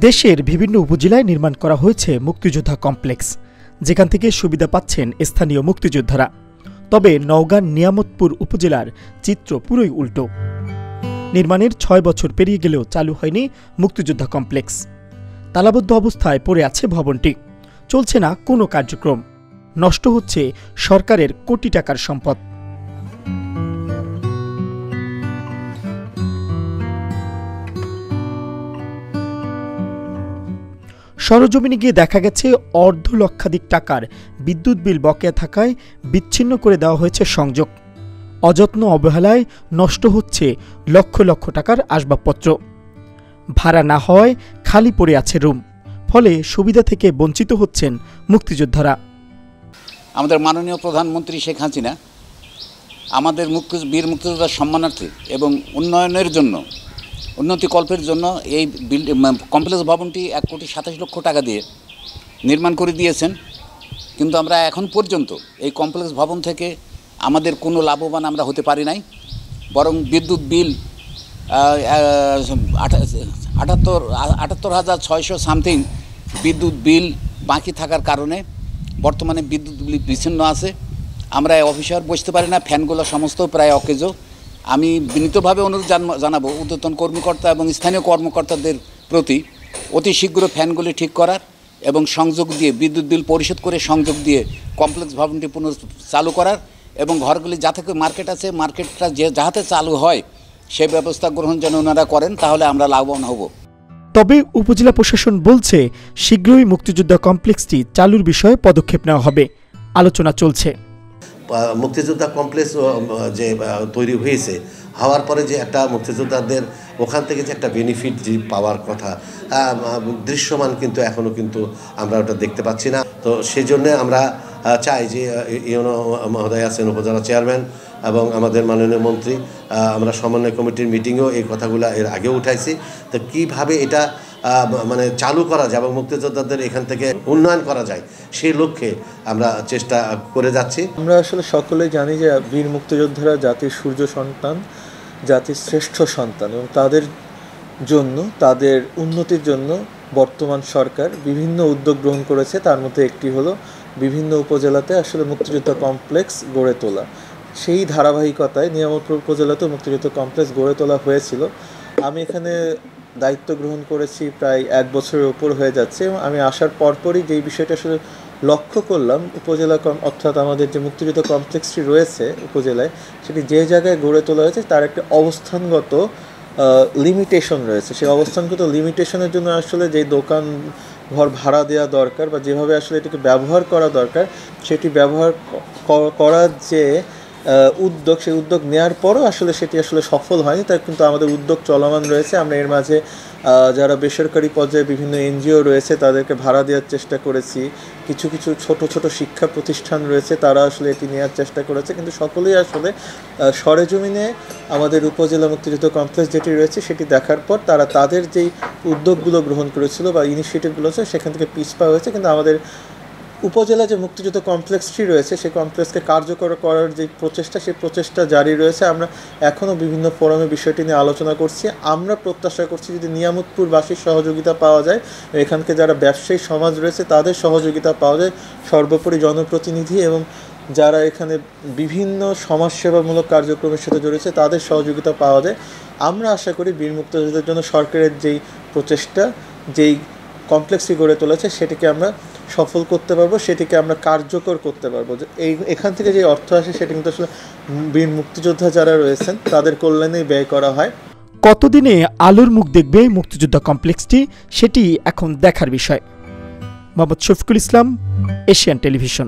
দেশের বিভিন্ন উপজেলায় নির্মাণ করা হয়েছে মুক্তিযোদ্ধা কমপ্লেক্স, যেখান থেকে সুবিধা পাচ্ছেন স্থানীয় মুক্তিযোদ্ধারা। তবে নওগাঁ নিয়ামতপুর উপজেলার চিত্র পুরোই উল্টো। নির্মাণের ৬ বছর পেরিয়ে গেলেও চালু হয়নি মুক্তিযোদ্ধা কমপ্লেক্স। তালাবদ্ধ অবস্থায় পড়ে আছে ভবনটি, চলছে না কোনো কার্যক্রম, নষ্ট হচ্ছে সরকারের কোটি টাকার সম্পদ। সরজমিনে গিয়ে দেখা গেছে অর্ধ লক্ষাধিক টাকার বিদ্যুৎ বিল বকেয়া থাকায় বিচ্ছিন্ন করে দেওয়া হয়েছে সংযোগ। অযত্ন অবহেলায় নষ্ট হচ্ছে লক্ষ লক্ষ টাকার আসবাবপত্র। ভাড়া না হওয়ায় খালি পড়ে আছে রুম, ফলে সুবিধা থেকে বঞ্চিত হচ্ছেন মুক্তিযোদ্ধারা। আমাদের মাননীয় প্রধানমন্ত্রী শেখ হাসিনা আমাদের বীর মুক্তিযোদ্ধার সম্মানার্থে এবং উন্নয়নের জন্য, উন্নতিকল্পের জন্য এই কমপ্লেক্স ভবনটি 1,27,00,000 টাকা দিয়ে নির্মাণ করে দিয়েছেন। কিন্তু আমরা এখন পর্যন্ত এই কমপ্লেক্স ভবন থেকে আমাদের কোনো লাভবান আমরা হতে পারি নাই, বরং বিদ্যুৎ বিল 78,600 সামথিং বিদ্যুৎ বিল বাকি থাকার কারণে বর্তমানে বিদ্যুৎ বিল বিচ্ছিন্ন আছে। আমরা অফিসার বসতে পারি না, ফ্যানগুলো সমস্ত প্রায় অকেজো। আমি বিনীতভাবে অনুরোধ জানাবো ঊর্ধ্বতন কর্মকর্তা এবং স্থানীয় কর্মকর্তাদের প্রতি অতি শীঘ্র ফ্যানগুলি ঠিক করার এবং সংযোগ দিয়ে বিদ্যুৎ বিল পরিশোধ করে সংযোগ দিয়ে কমপ্লেক্স ভবনটি পুনঃ চালু করার এবং ঘরগুলি যাতে মার্কেট আছে মার্কেটটা যাতে চালু হয় সেই ব্যবস্থা গ্রহণ যেন ওনারা করেন, তাহলে আমরা লাভবান হব। তবে উপজেলা প্রশাসন বলছে শীঘ্রই মুক্তিযোদ্ধা কমপ্লেক্সটি চালুর বিষয়ে পদক্ষেপ নেওয়া হবে, আলোচনা চলছে। মুক্তিযোদ্ধা কমপ্লেক্স যে তৈরি হয়েছে, হওয়ার পরে যে একটা মুক্তিযোদ্ধাদের ওখান থেকে যে একটা বেনিফিট যে পাওয়ার কথা দৃশ্যমান কিন্তু এখনও কিন্তু আমরা ওটা দেখতে পাচ্ছি না। তো সেই জন্যে আমরা চাই যে ইউনো মহোদয় আছেন উপজেলা চেয়ারম্যান এবং আমাদের মাননীয় মন্ত্রী, আমরা সমন্বয় কমিটির মিটিংয়েও এই কথাগুলো এর আগেও উঠাইছি। তো কীভাবে এটা মানে চালু করা যায় এবং মুক্তিযোদ্ধাদের এখান থেকে উন্নয়ন করা যায় সেই লক্ষ্যে আমরা চেষ্টা করে যাচ্ছি। আমরা আসলে সকলেই জানি যে বীর মুক্তিযোদ্ধারা জাতির সূর্য সন্তান, জাতির শ্রেষ্ঠ সন্তান, এবং তাদের জন্য, তাদের উন্নতির জন্য বর্তমান সরকার বিভিন্ন উদ্যোগ গ্রহণ করেছে। তার মধ্যে একটি হলো বিভিন্ন উপজেলাতে আসলে মুক্তিযোদ্ধা কমপ্লেক্স গড়ে তোলা। সেই ধারাবাহিকতায় নিয়ামতপুর উপজেলাতেও মুক্তিযোদ্ধা কমপ্লেক্স গড়ে তোলা হয়েছিল। আমি এখানে দায়িত্ব গ্রহণ করেছি প্রায় 1 বছরের উপর হয়ে যাচ্ছে, এবং আমি আসার পরপরই যেই বিষয়টা আসলে লক্ষ্য করলাম, উপজেলা অর্থাৎ আমাদের যে মুক্তিযোদ্ধা কমপ্লেক্সটি রয়েছে উপজেলায়, সেটি যে জায়গায় গড়ে তোলা হয়েছে তার একটা অবস্থানগত লিমিটেশন রয়েছে। সেই অবস্থানগত লিমিটেশনের জন্য আসলে যেই দোকান ঘর ভাড়া দেওয়া দরকার বা যেভাবে আসলে এটাকে ব্যবহার করা দরকার, সেটি ব্যবহার করার যে উদ্যোগ, সেই উদ্যোগ নেওয়ার পরও আসলে সেটি আসলে সফল হয়নি। তাই কিন্তু আমাদের উদ্যোগ চলমান রয়েছে। আমরা এর মাঝে যারা বেসরকারি পর্যায়ে বিভিন্ন এনজিও রয়েছে তাদেরকে ভাড়া দেওয়ার চেষ্টা করেছি। কিছু কিছু ছোট ছোট শিক্ষা প্রতিষ্ঠান রয়েছে, তারা আসলে এটি নেওয়ার চেষ্টা করেছে, কিন্তু সকলেই আসলে সরেজমিনে আমাদের উপজেলা মুক্তিযোদ্ধা কমপ্লেক্স যেটি রয়েছে সেটি দেখার পর তারা তাদের যেই উদ্যোগগুলো গ্রহণ করেছিল বা ইনিশিয়েটিভগুলো আছে সেখান থেকে পিছপা হয়েছে। কিন্তু আমাদের উপজেলা যে মুক্তিযোদ্ধা কমপ্লেক্সটি রয়েছে সেই কমপ্লেক্সকে কার্যকর করার যে প্রচেষ্টা, সেই প্রচেষ্টা জারি রয়েছে। আমরা এখনও বিভিন্ন ফোরামে বিষয়টি নিয়ে আলোচনা করছি। আমরা প্রত্যাশা করছি যদি নিয়ামতপুরবাসীর সহযোগিতা পাওয়া যায়, এখানকে যারা ব্যবসায়ী সমাজ রয়েছে তাদের সহযোগিতা পাওয়া যায়, সর্বোপরি জনপ্রতিনিধি এবং যারা এখানে বিভিন্ন সমাজসেবামূলক কার্যক্রমের সাথে জড়িয়েছে তাদের সহযোগিতা পাওয়া যায়। আমরা আশা করি বীর মুক্তিযোদ্ধাদের জন্য সরকারের যেই প্রচেষ্টা, যেই কমপ্লেক্সটি গড়ে তুলেছে সেটিকে আমরা সফল করতে পারবো, সেটিকে আমরা কার্যকর করতে পারবো। যে এখান থেকে যে অর্থ আসে সেটি কিন্তু আসলে বীর মুক্তিযোদ্ধা যারা রয়েছেন তাদের কল্যাণেই ব্যয় করা হয়। কতদিনে আলোর মুখ দেখবে মুক্তিযোদ্ধা কমপ্লেক্সটি, সেটি এখন দেখার বিষয়। Mohammad Shafiqul Islam, Asian television.